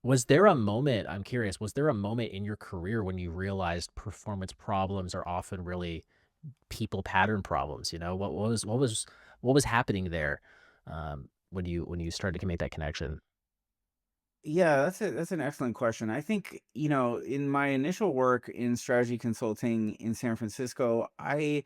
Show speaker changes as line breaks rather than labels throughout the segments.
Was there a moment, I'm curious, was there a moment in your career when you realized performance problems are often really people pattern problems? You know, what was happening there when you started to make that connection?
Yeah, that's an excellent question. I think, in my initial work in strategy consulting in San Francisco, I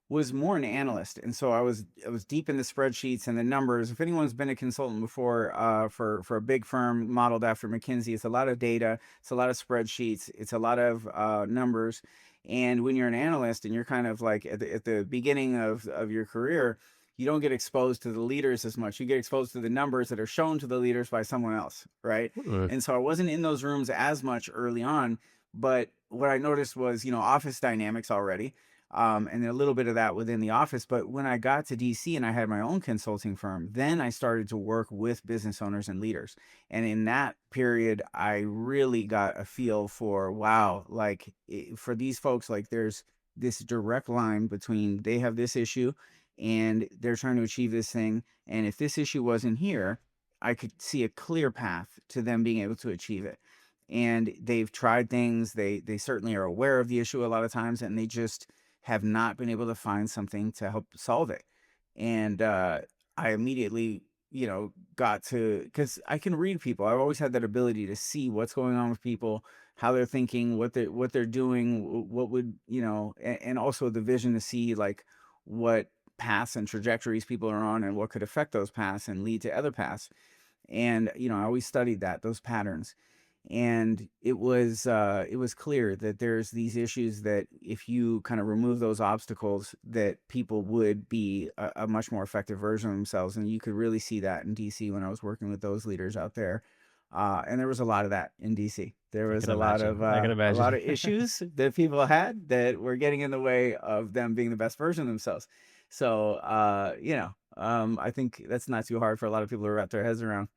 was more an analyst. And so I was deep in the spreadsheets and the numbers. If anyone's been a consultant before, for a big firm modeled after McKinsey, it's a lot of data, it's a lot of spreadsheets, it's a lot of numbers. And when you're an analyst and you're kind of like at the beginning of your career, you don't get exposed to the leaders as much. You get exposed to the numbers that are shown to the leaders by someone else, right?
Mm.
And so I wasn't in those rooms as much early on, but what I noticed was, office dynamics already, and a little bit of that within the office. But when I got to DC and I had my own consulting firm, then I started to work with business owners and leaders. And in that period, I really got a feel for, wow, like for these folks, like there's this direct line between they have this issue and they're trying to achieve this thing. And if this issue wasn't here, I could see a clear path to them being able to achieve it. And they've tried things. They certainly are aware of the issue a lot of times, and they just have not been able to find something to help solve it. And I immediately, got to, because I can read people. I've always had that ability to see what's going on with people, how they're thinking, what they're doing, what would, and also the vision to see like what paths and trajectories people are on and what could affect those paths and lead to other paths. And I always studied those patterns. And it was clear that there's these issues that if you kind of remove those obstacles, that people would be a much more effective version of themselves. And you could really see that in DC when I was working with those leaders out there. And there was a lot of that in DC. There
I
was
can
a lot of
imagine. I can imagine.
issues that people had that were getting in the way of them being the best version of themselves. So I think that's not too hard for a lot of people to wrap their heads around.